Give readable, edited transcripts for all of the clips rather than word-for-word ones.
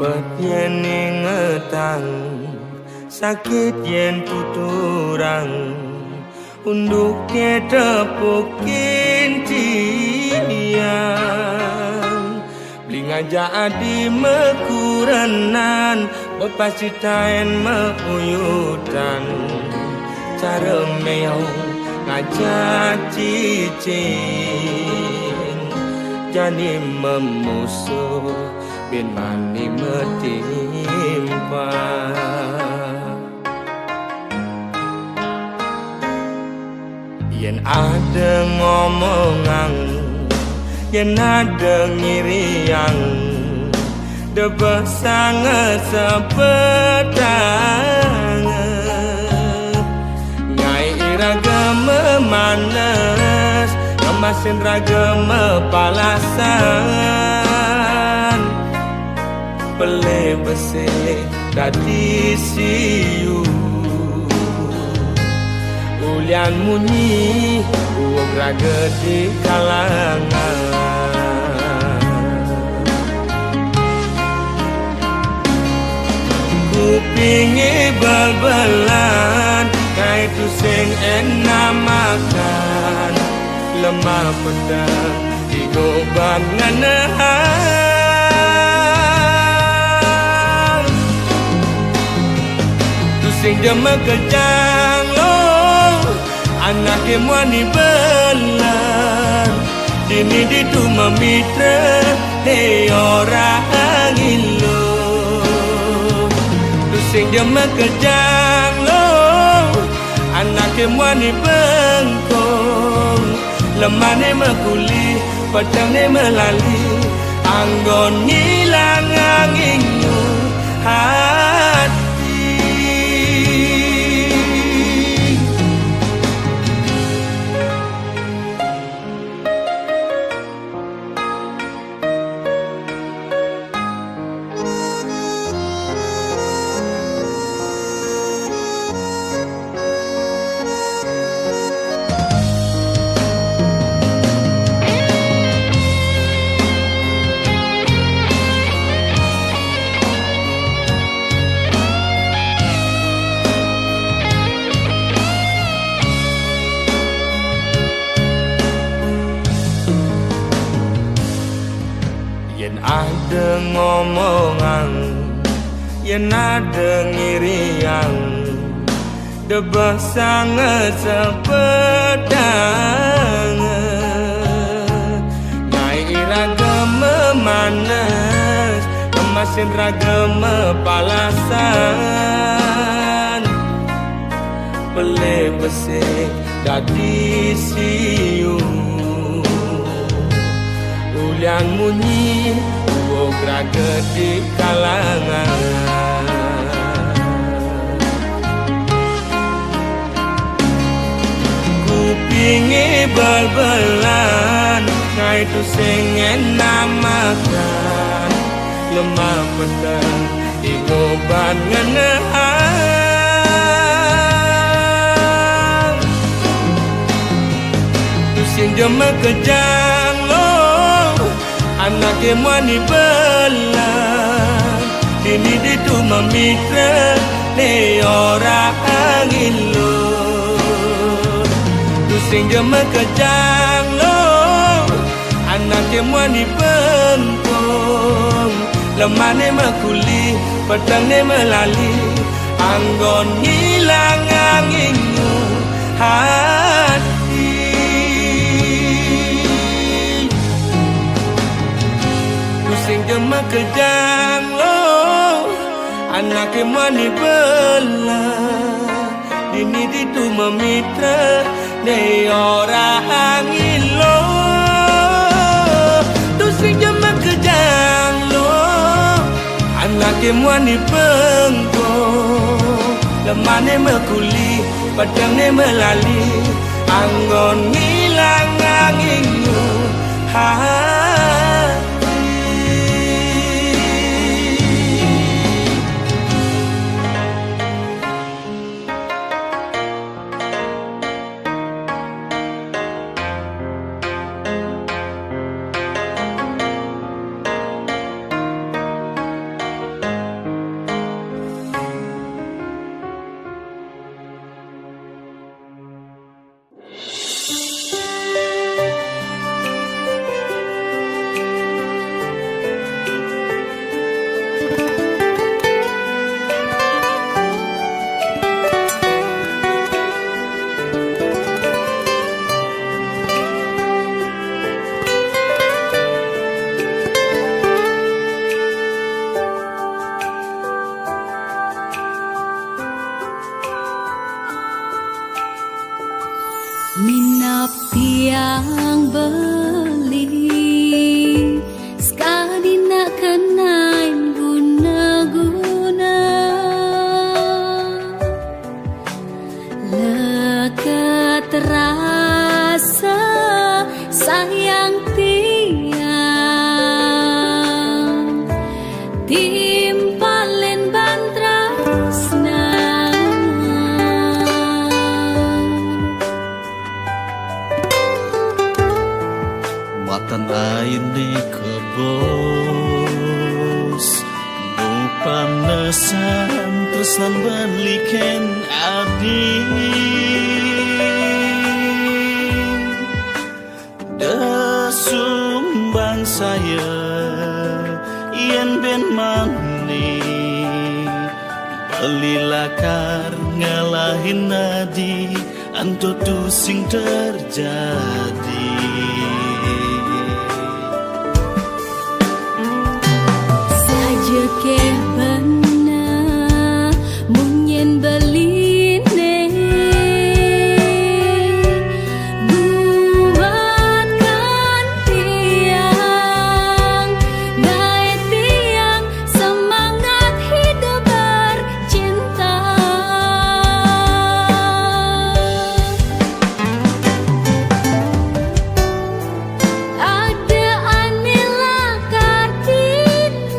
Cepet yen ingetang, sakit yen tuturang, unduknya tepukin tiang. Beli ngajak adi mekurenan, bepasitain meuyutan, cara meong ngajak cicing, jadi memusuh bin mani metimpa. Yen ada ngomongan, yen ada ngiriang, debah sangat sepedang. Ngai iraga memanas, kemasin raga mepalasan, pele besele dadi siu. Ulian munyi uog raga di kalangan. Kupingi bal-balan, kaitu sing enak makan, lemah pedang digoban nganahan. Tu sing demek kejang lo, anake muani belan, dini ditu memitra he orang ilo. Tu sing demek kejang lo, anake muani bengkong, lemane mekuli, pedangnya melali, anggon ngilang anginmu hati. Yen ada ngomongan, yen ada ngiriang, debah sangat sepedang. Ngai iraga memanas, kemasin raga mepalasan, pele besik dadi siu. Ulian munyi uog raga di kalangan. Kupingi bal-balan, kaitu sing enak makan, lemah pedang digoban nganahan. Tu sing demek kejang lo, anake muani belan, dini ditu memitra ne orang ilo. Tu sing demek kejang lo, anake muani bengkong, lemane mekuli, pedangnya melali, anggon ngilang anginmu hati. Sing demek kejang lo, anake muani belan, dini ditu memitra ne orang ilo. Tu sing demek kejang lo, anake muani bengkong, lemane mekuli, pedangnya melali, anggon ngilang anginmu hati. Minap tiang beli sekali nak kenain guna-guna lekat terasa sayang tiang timpalen bantrasna matan aini kebos panesan tresnan baliken adi desumban saya yen ben mani belilakar ngalahin nadi antutu sing terjadi ke benar munyen beline buatkan tiang gaet tiang semangat hidup bercinta ada anilah kartini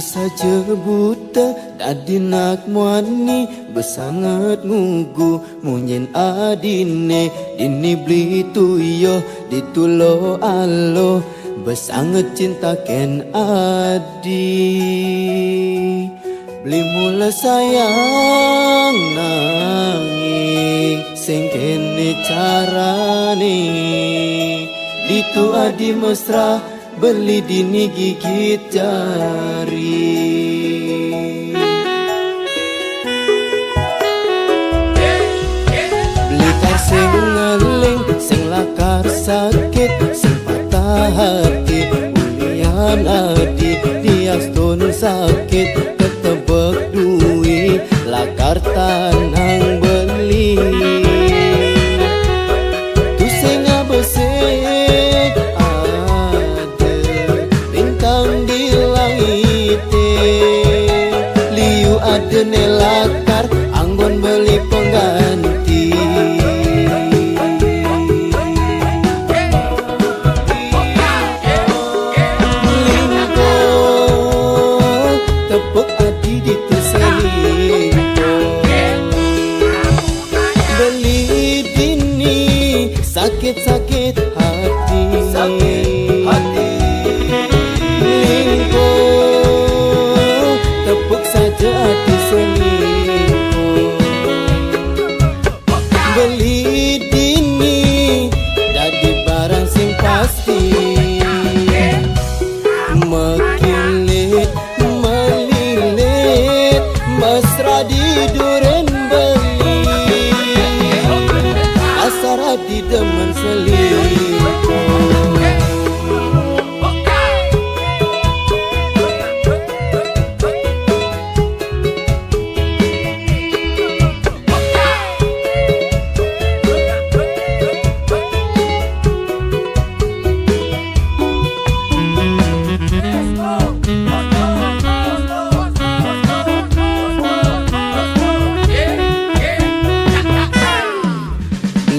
saja buta Adinak muani besangat ngugu munyen adine dini beli tuyo ditulo alo besangat cinta ken adi beli mula sayang nanging sing kene carane ditu adi mesra beli dini gigit jari. Sing ngeling, sing lakar sakit, sing patah hati ulian adi, diastun sakit, ketebek duit, lakar tanang beli. Tu sing abesek ada bintang di langit, liu ada nelakar, anggon beli pengganti. Sakit hati, sakit hati. Lingkuh, tepuk saja hati selingkuh. Beli dini, jadi barang sing pasti. Mekilit, melilit, mesra di duren beli. Asara di demen selingkuh.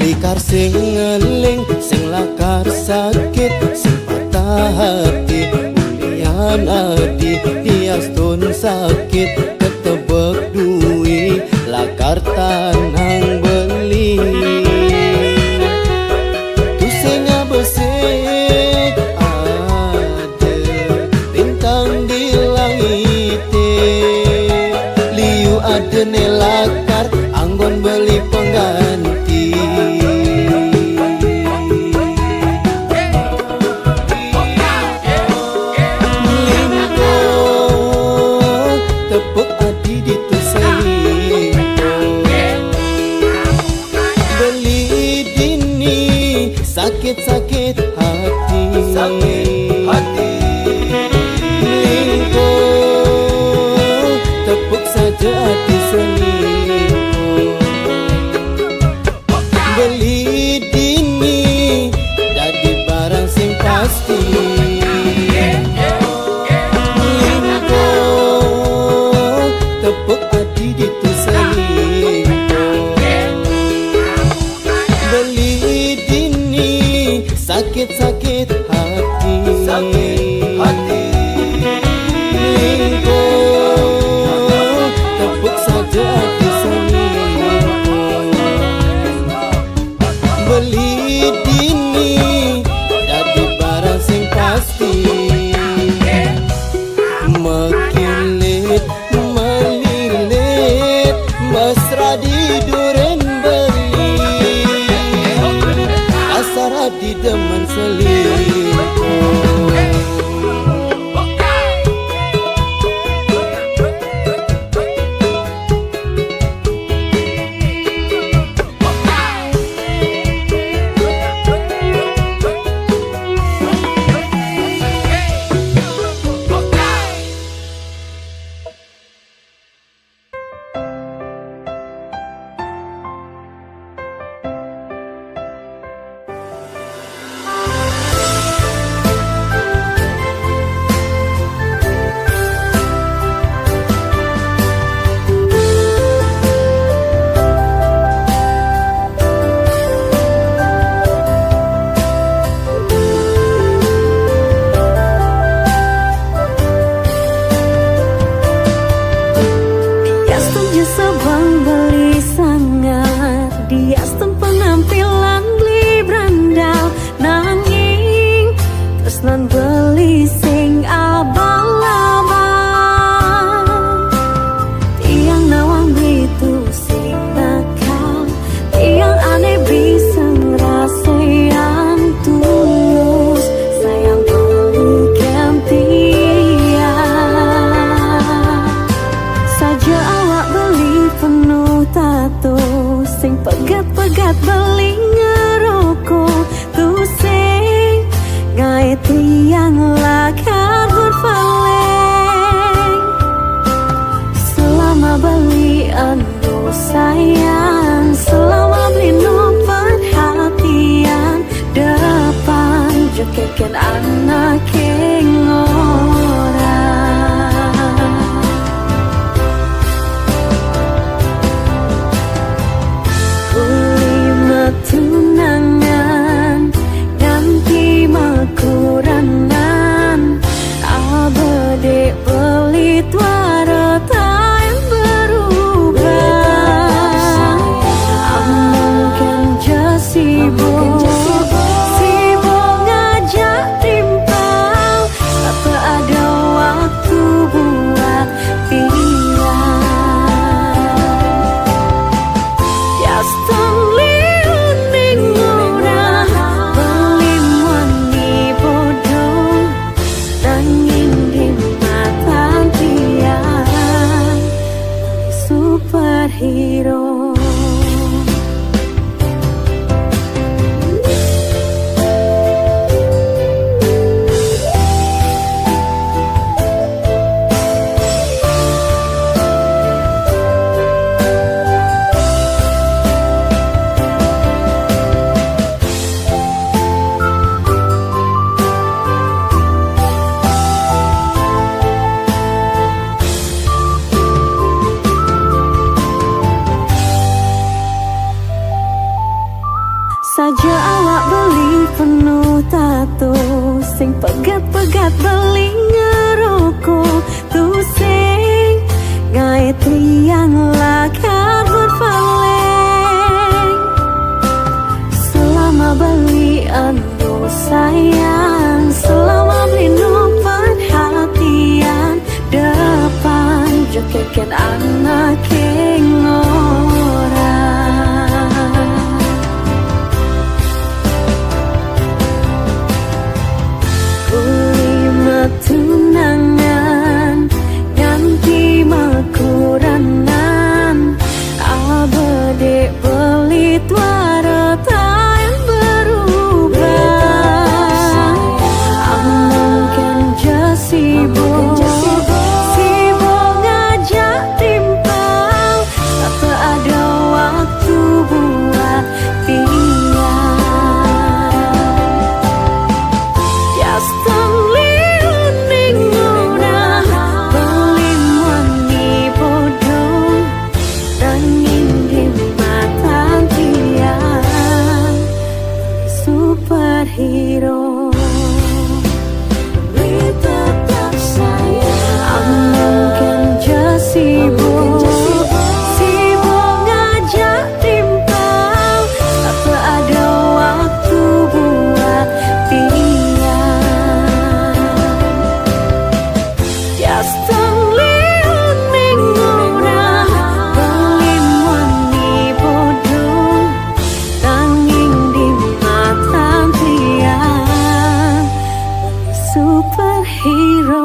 Likar sing ngeling, sing lakar sakit, sing patah hati ulian adi, diastun sakit, ketebek duit, lakar tanang beli. Tu sing abesek ada bintang di langit, liu ada nelakar, anggon beli pengganti. Sakit hati, sakit hati. Lingkuh, tepuk saja hati selingkuh. Beli dini, jadi barang sing pasti. Lingkuh, tepuk hati ditu selingkuh. Beli sakit hati, sakit hati. Lingkuh, tepuk saja hati selingkuh. Beli dini, jadi barang sing pasti. Mekilit, melilit, mesra di duren beli. Asara di demen selingkuh. awak beli penuh tato, sing pegat-pegat beli ngerokok, tuh sing gawe tiang lakar berpaling. Selama beli anu sayang, selama beli no perhatian, depan jekeken anak ngora. Tunangan ganti makuranan, abade beli tuara yang berubah. Mungkin sibuk ngajak timpal, tak ada waktu buat pikiran. Just superhero. Saja awak beli penuh tato, sing pegat-pegat beli ngerokok, tuh sing gawe tiang lakar berpaling. Selama beli anu sayang, selama beli no perhatian, depan jekeken anak ngora. Tunangan ganti makuranan, abade beli tuara yang berubah. Mungkin sibuk ngajak timpal, tak ada waktu buat pikiran. Just superhero. Tetap sayang, mungkin sibuk ngajak timpal, tak ada waktu buat pikiran. Just superhero.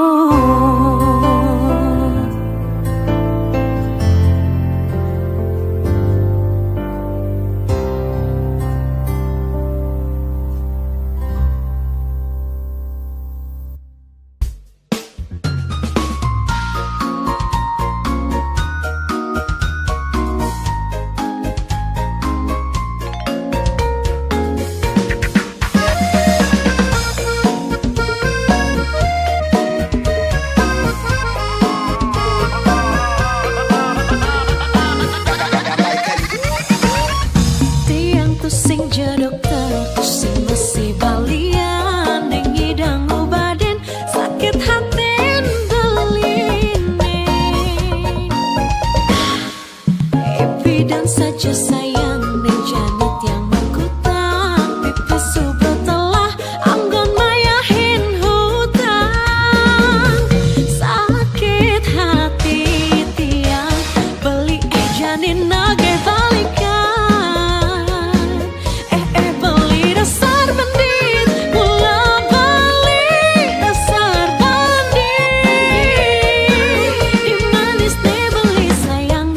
Sayang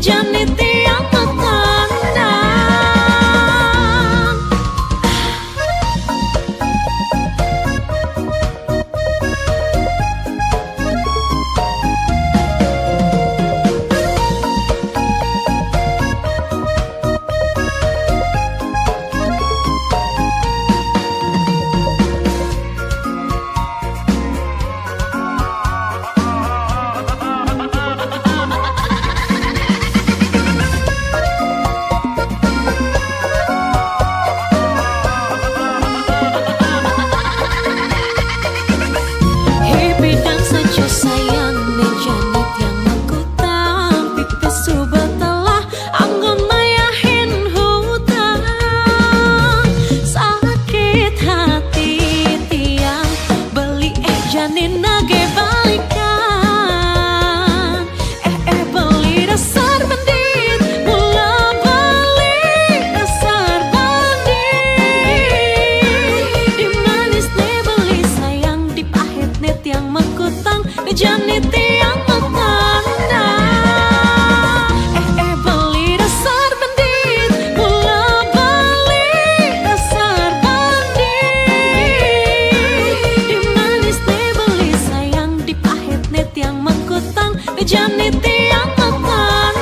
jani tiang mengandang. Jani tiang mengandang. Beli dasar bandit, mula balik dasar bandit. Di manis ne beli sayang, di pahit ne tiang mengkutang. Jani tiang mengandang.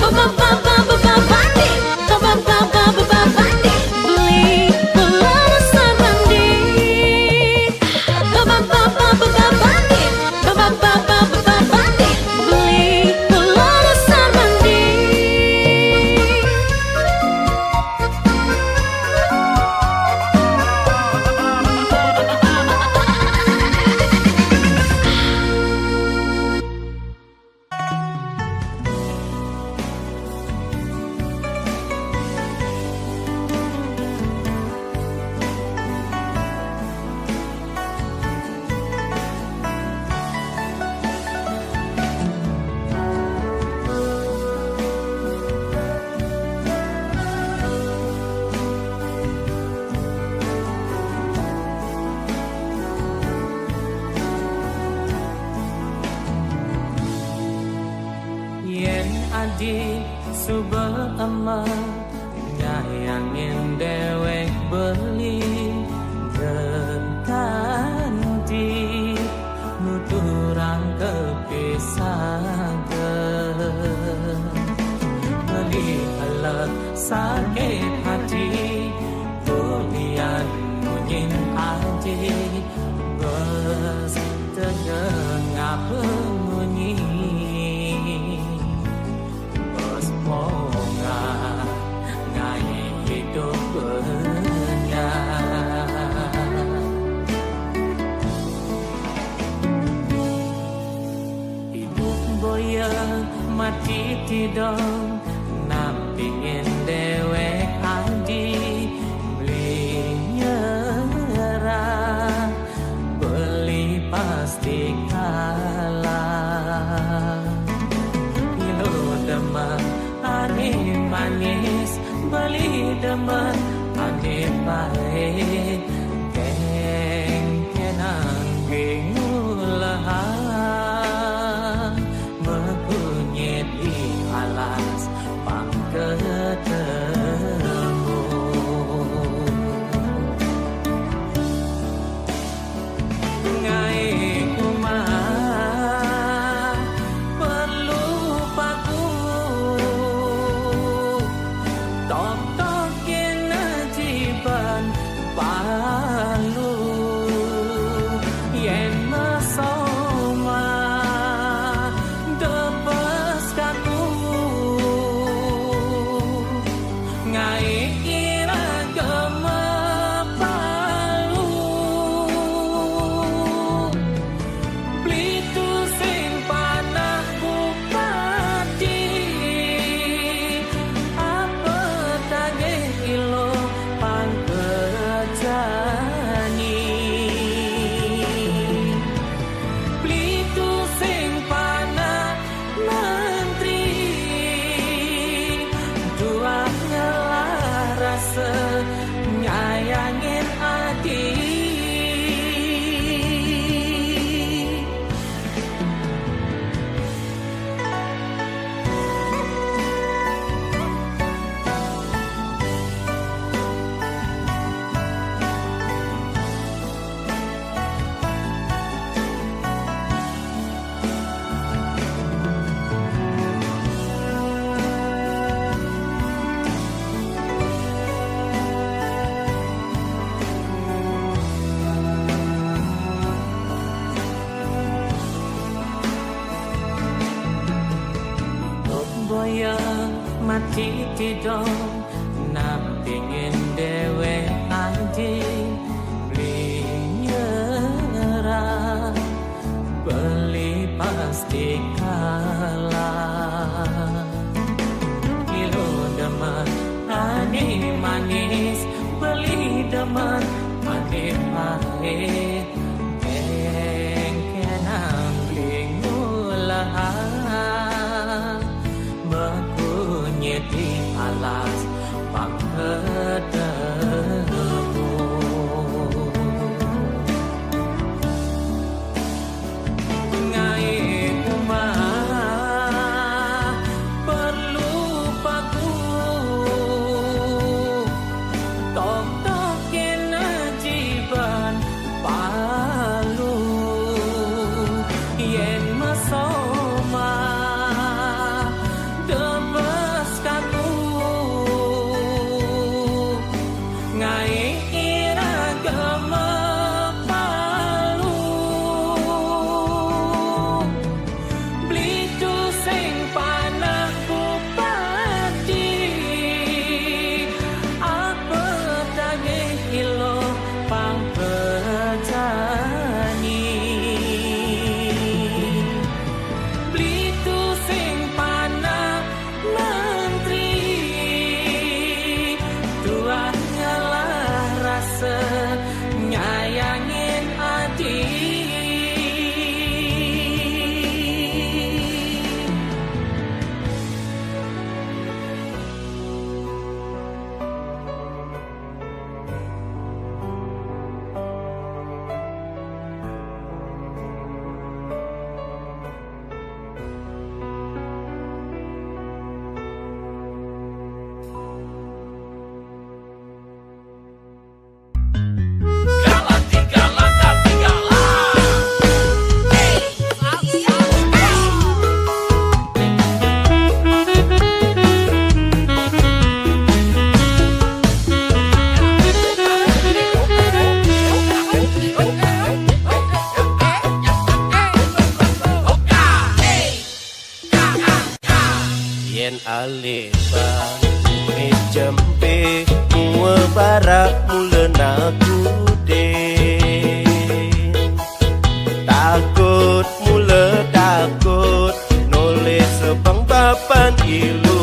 Ba-ba-ba-ba-ba-ba bandit, ba-ba-ba-ba-ba-ba bandit. Beli mula dasar bandit. Ba-ba-ba-ba-ba-ba bandit, ba-ba-ba-ba-ba bandit. Beli mula dasar bandit. Yen adik suba emak nyayangin dewek beli berganti nuturang kepisahan beli alat sakit hati bulian munyin aji bes terdengar bunyi Semoga ngai hidup benyat. Hidup boya mati tidak nampingin dewek adi beli nyerah beli pasti kalah. Demen ane manis beli demen ane baik keng kenang bingulahan mempunyai alas pangketemu ngai kumah perlu paku tok-tok kena jiban yang mati tidong nak pingin dewe adi beli nyerah beli pasti kalah kilo deman ani manis beli deman mati pahit kenang beli ngulah di alas pangkedemu ngai umah perlu paku tok-tok kenajiban palu yen masoma alibang mi jempe mua barak mulena kude takut mula takut nulis sebang papan ilu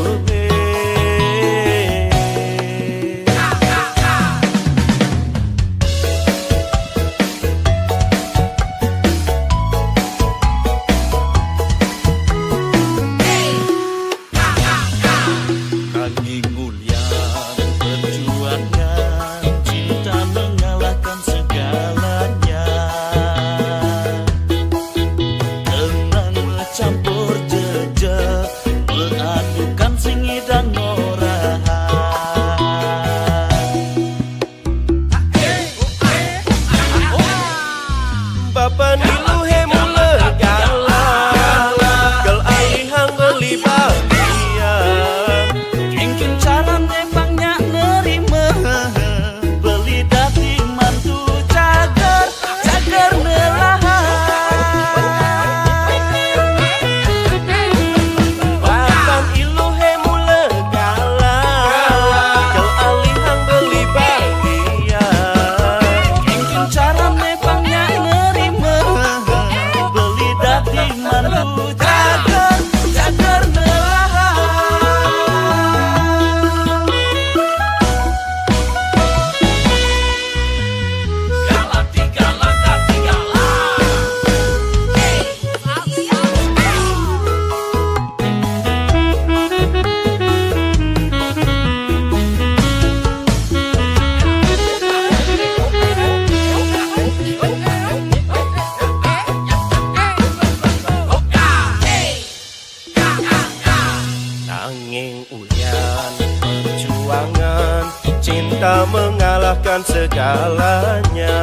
cinta mengalahkan segalanya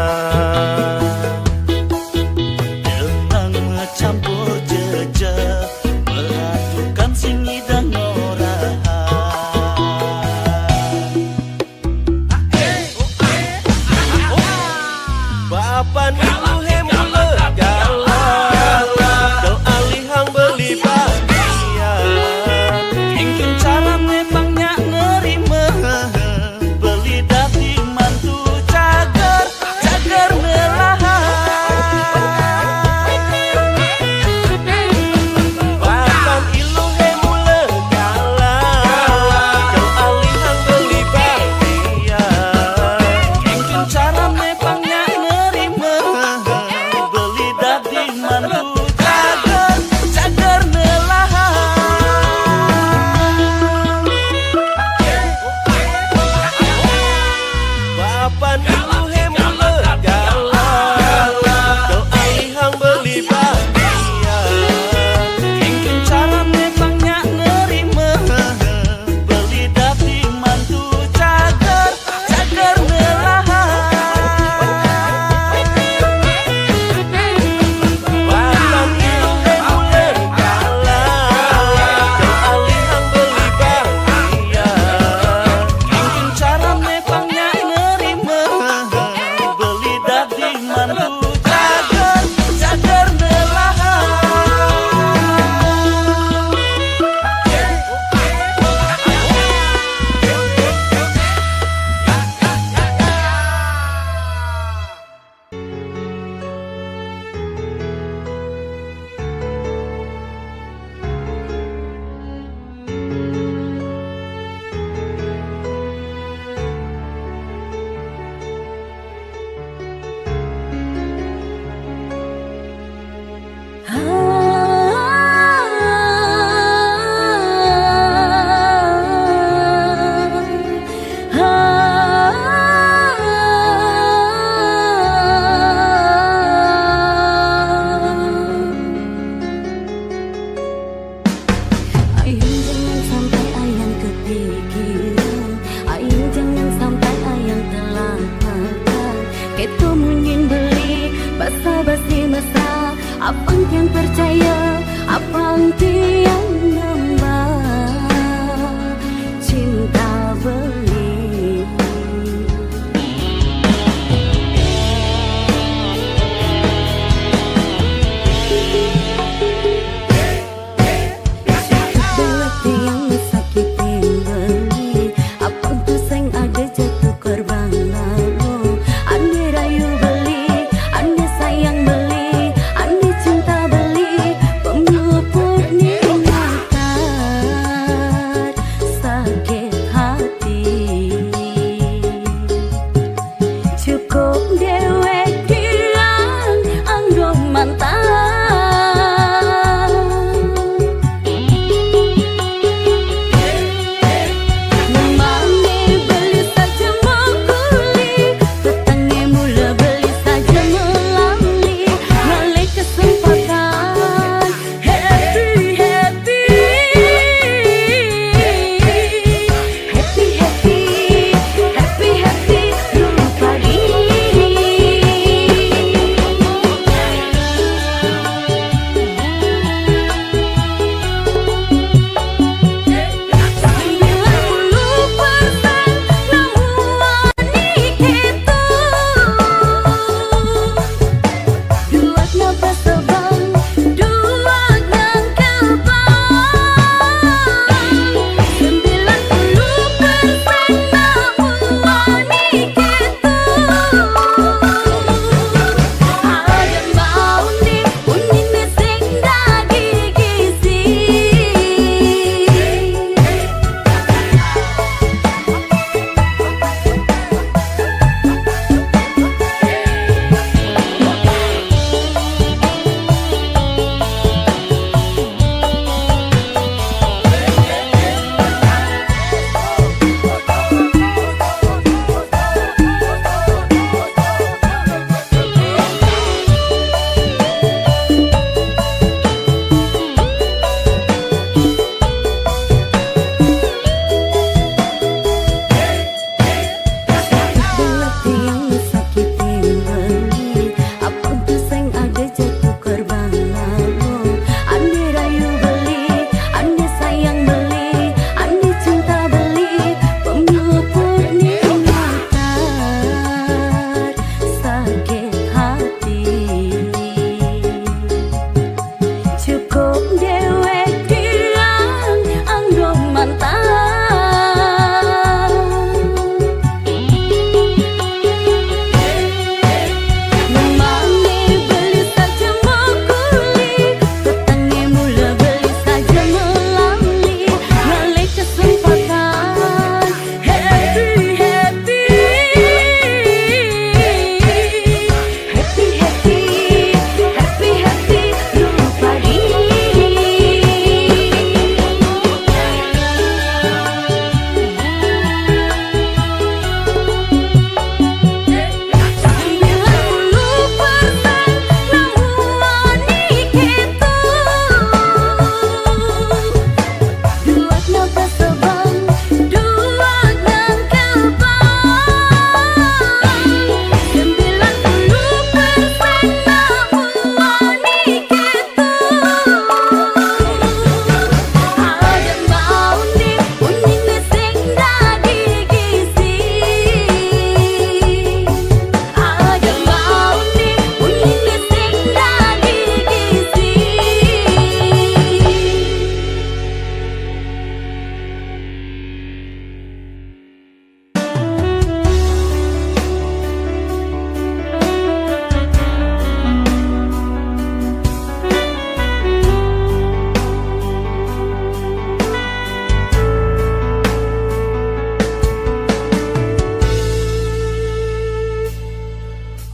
dengan mencampur jejak melakukan singi dan bapan ilu hemule galah kel alihang beli bagian Abang yang percaya, abang yang nambah cinta beli. Belati yang sakitin beli, abang tuh seng ada jatuh korban lalu. Ane rayu beli, ane sayang beli, ane cinta beli, pemupur nikmatar sakit hati. Cukup dewek bilang anggung mantan. Memangnya beli saja mengkuli, petangnya mula beli saja melalui, ngalih kesempatan happy happy happy happy happy happy dulu pagi. Belati yang sakitin beli, abang tuh seng ada jatuh korban lalu. Ane rayu beli, ane sayang beli, ane cinta beli, pemupur nikmatar sakit hati. Cukup dewek bilang anggung mantan. Memangnya beli saja mengkuli, petangnya mula beli saja melalui, ngalih kesempatan happy happy happy happy happy happy dulu pagi.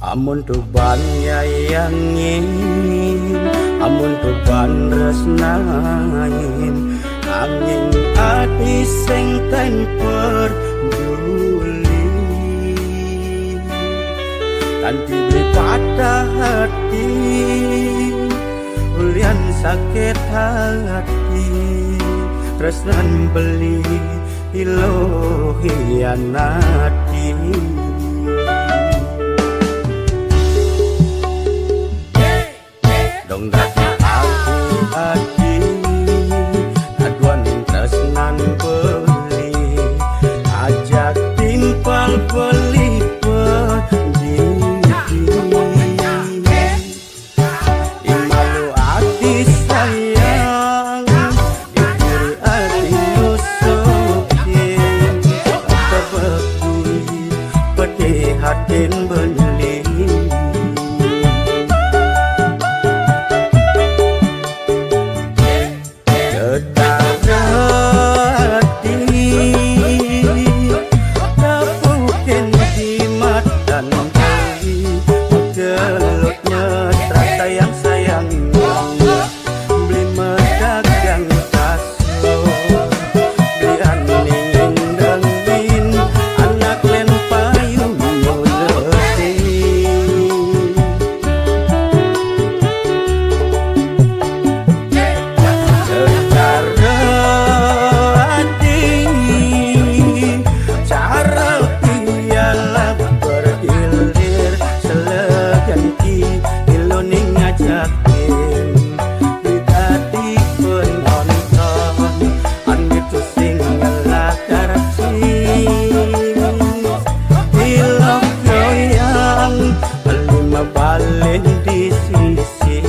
Amun tuban nyayangin, amun tuban resnain, angin ati sing ten peduli, kanthi patah hati, ulian sakit hati, tresnan beli ilo hianati. dong dadi aku adi aduan tresnan beli ajak timpal beli imalu ati sayang iburi ati nusukin tebekui pede hatin beli balik di sisi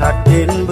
hati